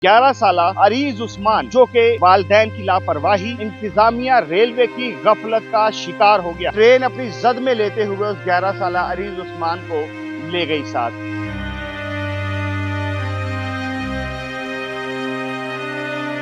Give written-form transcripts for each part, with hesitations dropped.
11 साला अरीज उस्मान जो के वालदैन की लापरवाही, इंतजामिया रेलवे की गफलत का शिकार हो गया। ट्रेन अपनी जद में लेते हुए उस 11 साला अरीज उस्मान को ले गई साथ।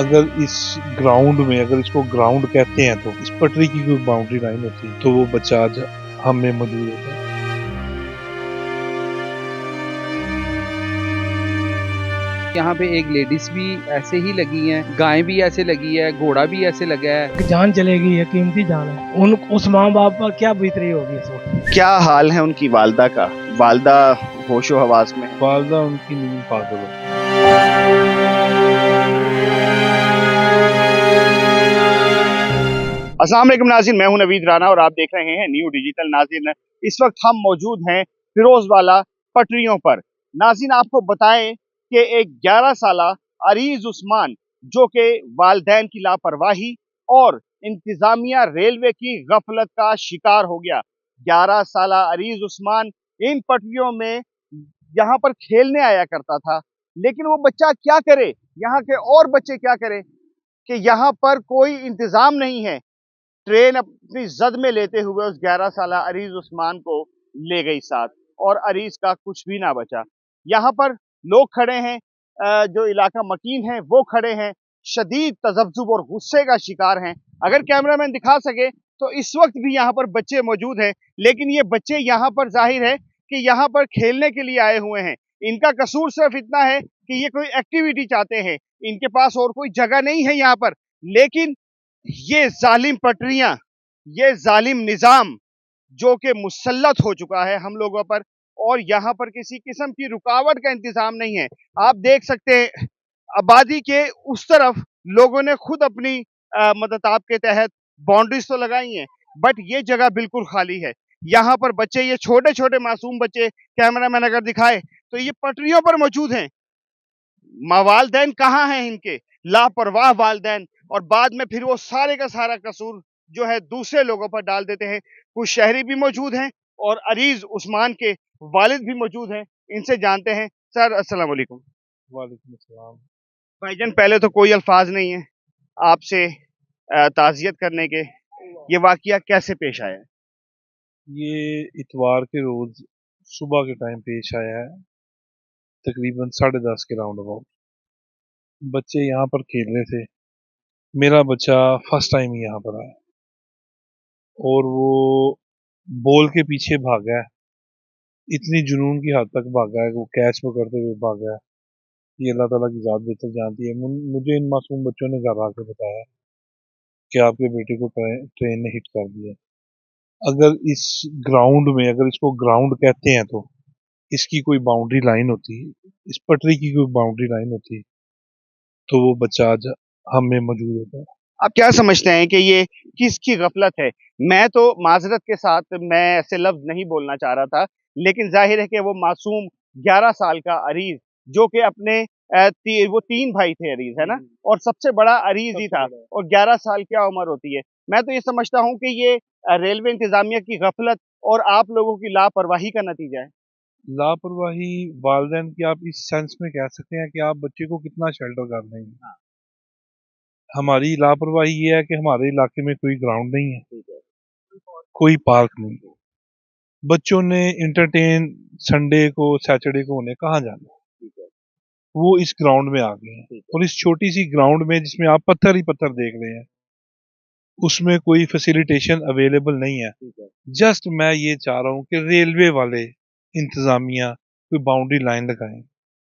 अगर इस ग्राउंड में, अगर इसको ग्राउंड कहते हैं तो इस पटरी की कोई बाउंड्री लाइन होती तो वो बच्चा आज हम में मौजूद होता। यहाँ पे एक लेडीज भी ऐसे ही लगी हैं, गाय भी ऐसे लगी है, घोड़ा भी ऐसे लगा है। जान चलेगी, ये कीमती जान है। उस माँ बाप पर क्या बीतरी होगी इस वक्त। क्या हाल है उनकी वालदा का? वालदा होशो हवास में, वालदा उनकी नींद पागल हो। अस्सलाम वालेकुम नाज़रीन, मैं हूं नवीद राना और आप देख रहे हैं न्यू डिजिटल। नाज़रीन, इस वक्त हम मौजूद हैं फिरोजवाला पटरियों पर। नाज़रीन, आपको बताएं कि एक 11 साला अरीज उस्मान जो के वालदैन की लापरवाही और इंतजामिया रेलवे की गफलत का शिकार हो गया। 11 साला अरीज उस्मान इन पटरियों में यहाँ पर खेलने आया करता था, लेकिन वो बच्चा क्या करे, यहाँ के और बच्चे क्या करें कि यहाँ पर कोई इंतजाम नहीं है। ट्रेन अपनी जद में लेते हुए उस 11 साला अरीज उस्मान को ले गई साथ और अरीज का कुछ भी ना बचा। यहाँ पर लोग खड़े हैं, जो इलाका मकीन है वो खड़े हैं, शदीद तजब्जुब और गुस्से का शिकार हैं। अगर कैमरामैन दिखा सके तो इस वक्त भी यहाँ पर बच्चे मौजूद हैं, लेकिन ये बच्चे यहाँ पर जाहिर है कि यहाँ पर खेलने के लिए आए हुए हैं। इनका कसूर सिर्फ इतना है कि ये कोई एक्टिविटी चाहते हैं, इनके पास और कोई जगह नहीं है यहाँ पर। लेकिन ये जालिम पटरियां, ये जालिम निजाम जो कि मुसल्लत हो चुका है हम लोगों पर, और यहाँ पर किसी किस्म की रुकावट का इंतजाम नहीं है। आप देख सकते हैं आबादी के उस तरफ लोगों ने खुद अपनी मदद के तहत बाउंड्रीज तो लगाई हैं, बट ये जगह बिल्कुल खाली है। यहाँ पर बच्चे, ये छोटे छोटे मासूम बच्चे, कैमरामैन अगर दिखाए तो ये पटरियों पर मौजूद हैं। वालदैन कहाँ हैं इनके? लापरवाह वालदैन, और बाद में फिर वो सारे का सारा कसूर जो है दूसरे लोगों पर डाल देते हैं। कुछ शहरी भी मौजूद हैं और अरीज उस्मान के वालिद भी मौजूद हैं। इनसे जानते हैं। सर, अस्सलाम वालेकुम। वालेकुम अस्सलाम। भाईजान, पहले तो कोई अल्फाज नहीं है आपसे ताज़ियत करने के। ये वाकया कैसे पेश आया है? ये इतवार के रोज सुबह के टाइम पेश आया है, तकरीबन 10:30 के राउंड अबाउट। बच्चे यहाँ पर खेल रहे थे। मेरा बच्चा फर्स्ट टाइम ही यहाँ पर आया और वो बॉल के पीछे भागा है। इतनी जुनून की हद तक भागा है कि वो कैच पकड़ते हुए भागा है। ये अल्लाह ताला की ज़ात बेहतर जानती है। मुझे इन मासूम बच्चों ने घर आके बताया कि आपके बेटे को ट्रेन ने हिट कर दिया। अगर इस ग्राउंड में, अगर इसको ग्राउंड कहते हैं तो इसकी कोई बाउंड्री लाइन होती, इस पटरी की कोई बाउंड्री लाइन होती तो वो बच्चा आज हम में मौजूद होता है। आप क्या समझते हैं कि ये किसकी गफलत है? मैं तो माजरत के साथ मैं ऐसे लफ्ज नहीं बोलना चाह रहा था, लेकिन जाहिर है कि वो मासूम 11 साल का अरीज जो कि अपने वो 3 भाई थे अरीज, है ना, और सबसे बड़ा अरीज ही था, और 11 साल क्या उम्र होती है। मैं तो ये समझता हूँ कि ये रेलवे इंतजामिया की गफलत और आप लोगों की लापरवाही का नतीजा है। लापरवाही वालदैन की आप इस सेंस में कह सकते हैं कि आप बच्चे को कितना शेल्टर कर देंगे। हमारी लापरवाही ये है कि हमारे इलाके में कोई ग्राउंड नहीं है, कोई पार्क नहीं। बच्चों ने इंटरटेन संडे को, सैटरडे को उन्हें कहाँ जाना, वो इस ग्राउंड में आ गए हैं। और इस छोटी सी ग्राउंड में जिसमें आप पत्थर ही पत्थर देख रहे हैं, उसमें कोई फैसिलिटेशन अवेलेबल नहीं है। जस्ट मैं ये चाह रहा हूँ कि रेलवे वाले, इंतजामिया कोई बाउंड्री लाइन लगाएं,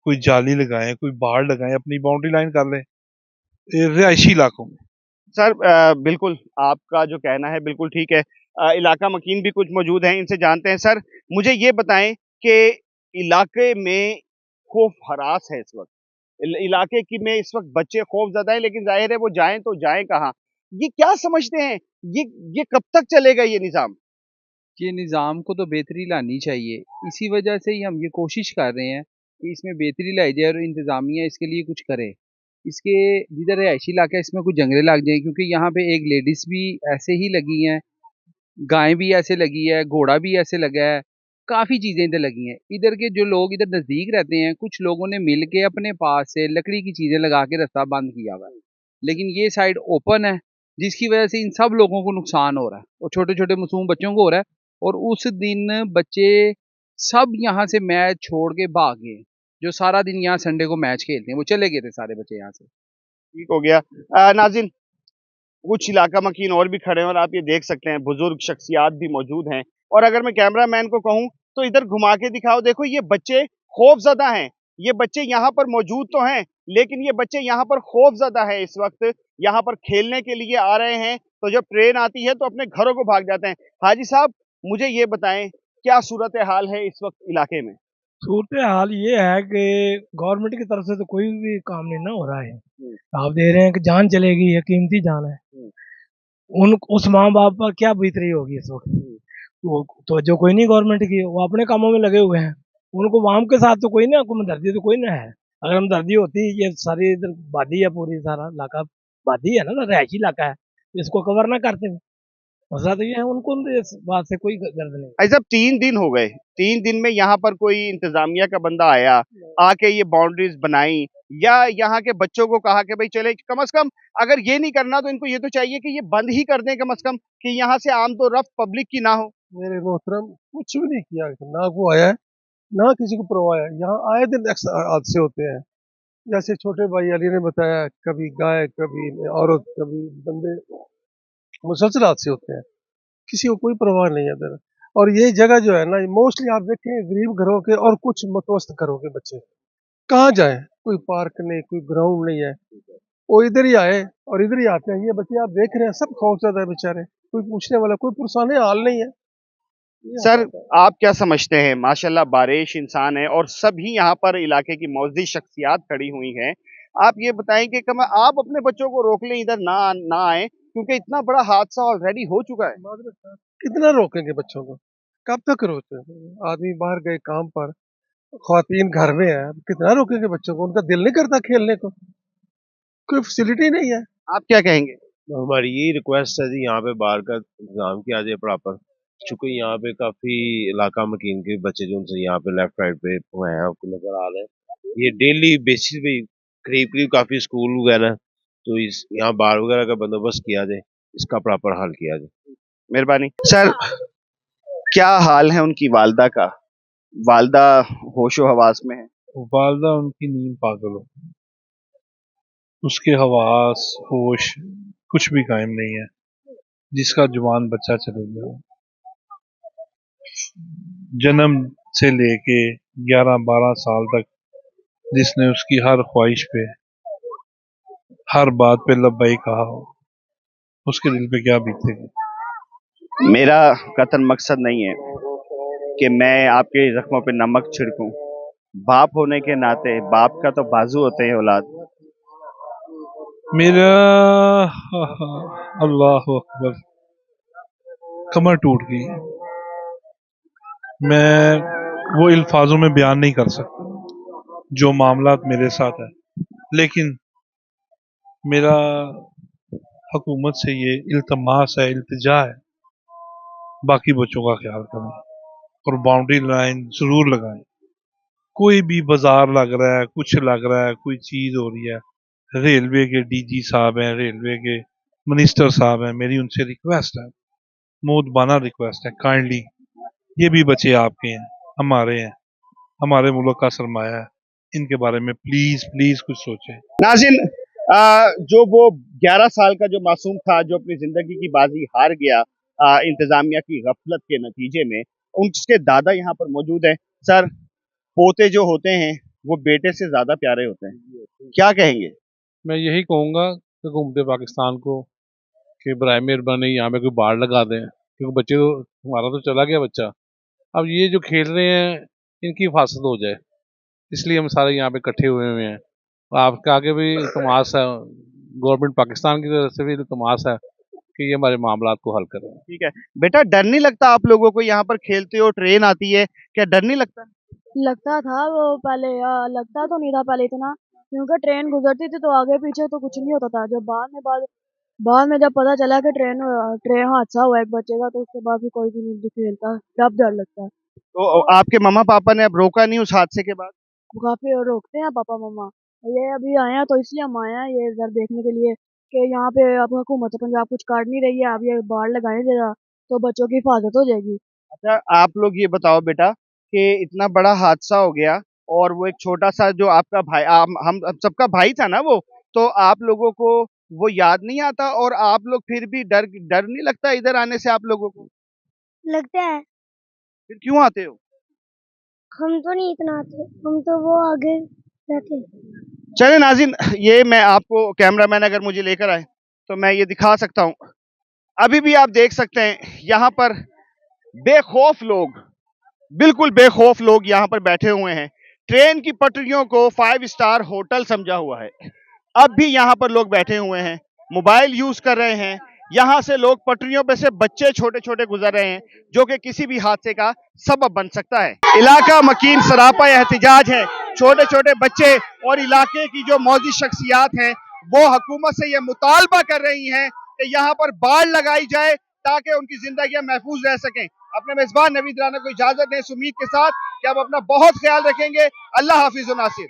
कोई जाली लगाएं, कोई बाड़ लगाएं, अपनी बाउंड्री लाइन कर लें रिहायशी इलाकों में। सर, बिल्कुल आपका जो कहना है बिल्कुल ठीक है। इलाका मकीन भी कुछ मौजूद हैं, इनसे जानते हैं। सर, मुझे ये बताएं कि इलाके में खौफ हरास है इस वक्त, इलाके की में इस वक्त बच्चे खौफ ज़दा है, लेकिन जाहिर है वो जाएं तो जाएं कहाँ? ये क्या समझते हैं, ये कब तक चलेगा ये निज़ाम? ये निज़ाम को तो बेहतरी लानी चाहिए, इसी वजह से ही हम ये कोशिश कर रहे हैं कि इसमें बेहतरी लाई जाए और इंतज़ामिया इसके लिए कुछ करे। इसके जिधर रिहायशी इलाका है इसमें कुछ जंगले लग जाएँ, क्योंकि यहाँ पे एक लेडीज़ भी ऐसे ही लगी हैं, गाय भी ऐसे लगी है, घोड़ा भी ऐसे लगा है। काफ़ी चीज़ें इधर लगी हैं। इधर के जो लोग इधर नज़दीक रहते हैं, कुछ लोगों ने मिल के अपने पास से लकड़ी की चीज़ें लगा के रास्ता बंद किया हुआ है, लेकिन ये साइड ओपन है, जिसकी वजह से इन सब लोगों को नुकसान हो रहा है और छोटे छोटे मासूम बच्चों को हो रहा है। और उस दिन बच्चे सब यहाँ से मैच छोड़ के भाग गए, जो सारा दिन यहाँ संडे को मैच खेलते हैं वो चले गए थे सारे बच्चे यहाँ से। ठीक हो गया। नाज़रीन, कुछ इलाका मकीन और भी खड़े हैं और आप ये देख सकते हैं बुजुर्ग शख्सियात भी मौजूद हैं। और अगर मैं कैमरा मैन को कहूँ तो इधर घुमा के दिखाओ, देखो ये बच्चे खौफजदा हैं। ये बच्चे यहाँ पर मौजूद तो हैं, लेकिन ये बच्चे यहाँ पर खौफजदा है। इस वक्त यहाँ पर खेलने के लिए आ रहे हैं, तो जब ट्रेन आती है तो अपने घरों को भाग जाते हैं। हाजी साहब, मुझे ये बताएं, क्या सूरत हाल है इस वक्त इलाके में? सूरत हाल ये है कि गवर्नमेंट की तरफ से तो कोई भी काम नहीं ना हो रहा है। आप दे रहे हैं कि जान चलेगी, ये कीमती जान है। उन उस माँ बाप पर क्या बीत रही होगी इस वक्त। तो जो कोई नहीं गवर्नमेंट की, वो अपने कामों में लगे हुए हैं। उनको वाम के साथ तो कोई ना, हमदर्दी तो कोई ना है। अगर हमदर्दी होती, ये सारी इधर वादी है, पूरी सारा इलाका वादी है ना, रहायशी इलाका है, इसको कवर ना करते। मसला तो ये है, उनको इस बात से कोई गर्द नहीं। भाई साहब, 3 दिन हो गए, 3 दिन में यहाँ पर कोई इंतजामिया का बंदा आया, आके ये बाउंड्रीज बनाई, या यहाँ के बच्चों को कहा कि भाई चले, कम से कम अगर ये नहीं करना तो इनको ये तो चाहिए कि ये बंद ही कर दें कम से कम, कि यहाँ से आम तो रफ्त पब्लिक की ना हो। मेरे मोहतरम कुछ भी नहीं किया, ना वो आया है ना किसी को परवाह है। यहाँ आए दिन हादसे होते हैं, जैसे छोटे भाई अली ने बताया, कभी गाय, कभी औरत, कभी बंदे, मुसलसल हादसे होते हैं। किसी को कोई परवाह नहीं है इधर। और ये जगह जो है ना, मोस्टली आप देखें गरीब घरों के और कुछ मतवस्त घरों के बच्चे कहाँ जाए, कोई पार्क नहीं, कोई ग्राउंड नहीं है, वो इधर ही आए और इधर ही आते हैं। ये बच्चे आप देख रहे हैं, सब खौफजदा है बेचारे, कोई पूछने वाला, कोई पुरसाने हाल नहीं है। सर, आप क्या समझते हैं, माशाल्लाह बारिश इंसान है और सभी यहाँ पर इलाके की मौजूद शख्सियात खड़ी हुई हैं, आप ये बताएं कि कम आप अपने बच्चों को रोक लें, इधर ना ना आए, क्योंकि इतना बड़ा हादसा ऑलरेडी हो चुका है। कितना रोकेंगे बच्चों को, कब तक रोकते हैं? आदमी बाहर गए काम पर, ख्वातीन घर में है, कितना रोकेंगे बच्चों को? उनका दिल नहीं करता खेलने को, कोई फैसिलिटी नहीं है। आप क्या कहेंगे? हमारी यही रिक्वेस्ट है जी, यहाँ पे बाहर का इंतजाम किया जाए प्रॉपर, चूंकि यहाँ पे काफी इलाका मकीन के बच्चे जो उनसे यहाँ पे लेफ्ट राइट पे हुए हैं, आपको नजर आ रहे हैं। ये डेली बेसिस पे करीब करीब काफी स्कूल वगैरह, तो इस यहाँ बार वगैरह का बंदोबस्त किया जाए, इसका प्रॉपर हल किया जाए। मेहरबानी। सर, क्या हाल है उनकी वालदा का? वालदा होशो हवास में है। वालदा उनकी नींद पागल हो, उसके हवास होश कुछ भी कायम नहीं है। जिसका जवान बच्चा चले गया, जन्म से लेके 11-12 साल तक, जिसने उसकी हर ख्वाहिश पे, हर बात पे लब्बैक कहा हो, उसके दिल पे क्या बीतेगी। मेरा कतन मकसद नहीं है कि मैं आपके जख्मों पे नमक छिड़कूं। बाप होने के नाते, बाप का तो बाजू होते हैं औलाद। मेरा अल्लाह अकबर, कमर टूट गई। मैं वो अल्फाजों में बयान नहीं कर सकता जो मामलात मेरे साथ है, लेकिन मेरा हुकूमत से ये इल्तमास है, इल्तिजा है, बाकी बच्चों का ख्याल करें और बाउंड्री लाइन जरूर लगाएं। कोई भी बाजार लग रहा है, कुछ लग रहा है, कोई चीज हो रही है, रेलवे के डीजी साहब हैं, रेलवे के मिनिस्टर साहब हैं, मेरी उनसे रिक्वेस्ट है, मोदबाना रिक्वेस्ट है, काइंडली ये भी बच्चे आपके हैं, हमारे हैं, हमारे मुल्क का सरमाया है, इनके बारे में प्लीज प्लीज कुछ सोचें। नाज़रीन, जो वो 11 साल का जो मासूम था, जो अपनी जिंदगी की बाजी हार गया इंतजामिया की गफलत के नतीजे में, उसके दादा यहाँ पर मौजूद हैं। सर, पोते जो होते हैं वो बेटे से ज्यादा प्यारे होते हैं, क्या कहेंगे? मैं यही कहूँगा कि हुकूमत पाकिस्तान को कि बराए मेहरबानी यहाँ पे कोई बाड़ लगा दें, क्योंकि बच्चे तो, हमारा तो चला गया बच्चा, अब ये जो खेल रहे हैं इनकी हिफाजत हो जाए, इसलिए हम सारे यहाँ पे इकट्ठे हुए हैं। आपके आगे भी इल्तमास है, गवर्नमेंट पाकिस्तान की तरफ से भी इल्तमास है कि ये हमारे मामलात को हल करें। ठीक है बेटा, डर नहीं लगता आप लोगों को? यहाँ पर खेलते हो, ट्रेन आती है, क्या डर नहीं लगता? लगता था वो पहले, लगता तो नहीं था पहले इतना, क्योंकि ट्रेन गुजरती थी तो आगे पीछे तो कुछ नहीं होता था। जब बाद में जब पता चला कि ट्रेन ट्रेन हादसा हुआ एक बच्चे का, तो उसके बाद भी कोई भी नहीं खेलता, अब डर लगता है। तो आपके मम्मा पापा ने अब रोका नहीं उस हादसे के बाद? काफी रोकते हैं पापा मम्मा। ये अभी आए हैं तो इसलिए हम आए हैं ये इधर देखने के लिए कि यहाँ पे अब हुकूमत पंजाब कुछ कर नहीं रही है, अब ये बाढ़ लगाने जरा तो बच्चों की हिफाजत हो जाएगी। अच्छा, आप लोग ये बताओ बेटा कि इतना बड़ा हादसा हो गया और वो एक छोटा सा जो आपका भाई हम सबका भाई था ना वो, तो आप लोगों को वो याद नहीं आता और आप लोग फिर भी डर डर नहीं लगता इधर आने से आप लोगों को? लगता है। फिर क्यों आते हो? हम तो नहीं इतना आते, हम तो वो आगे रहते। चले नाज़रीन, ये मैं आपको कैमरामैन अगर मुझे लेकर आए तो मैं ये दिखा सकता हूँ। अभी भी आप देख सकते हैं यहाँ पर बेखौफ लोग, बिल्कुल बेखौफ लोग यहाँ पर बैठे हुए हैं। ट्रेन की पटरियों को 5 स्टार होटल समझा हुआ है। अब भी यहाँ पर लोग बैठे हुए हैं, मोबाइल यूज कर रहे हैं। यहाँ से लोग पटरियों पे से बच्चे छोटे छोटे गुजर रहे हैं जो कि किसी भी हादसे का सबब बन सकता है। इलाका मकीन सरापा एहतिजाज है। छोटे छोटे बच्चे और इलाके की जो मौजी शख्सियात हैं वो हुकूमत से ये मुतालबा कर रही हैं कि यहाँ पर बाढ़ लगाई जाए ताकि उनकी जिंदगियां महफूज रह सकें। अपने मेजबान नवीद राना को इजाजत दें इस उम्मीद के साथ कि आप अपना बहुत ख्याल रखेंगे। अल्लाह हाफिज नासिर।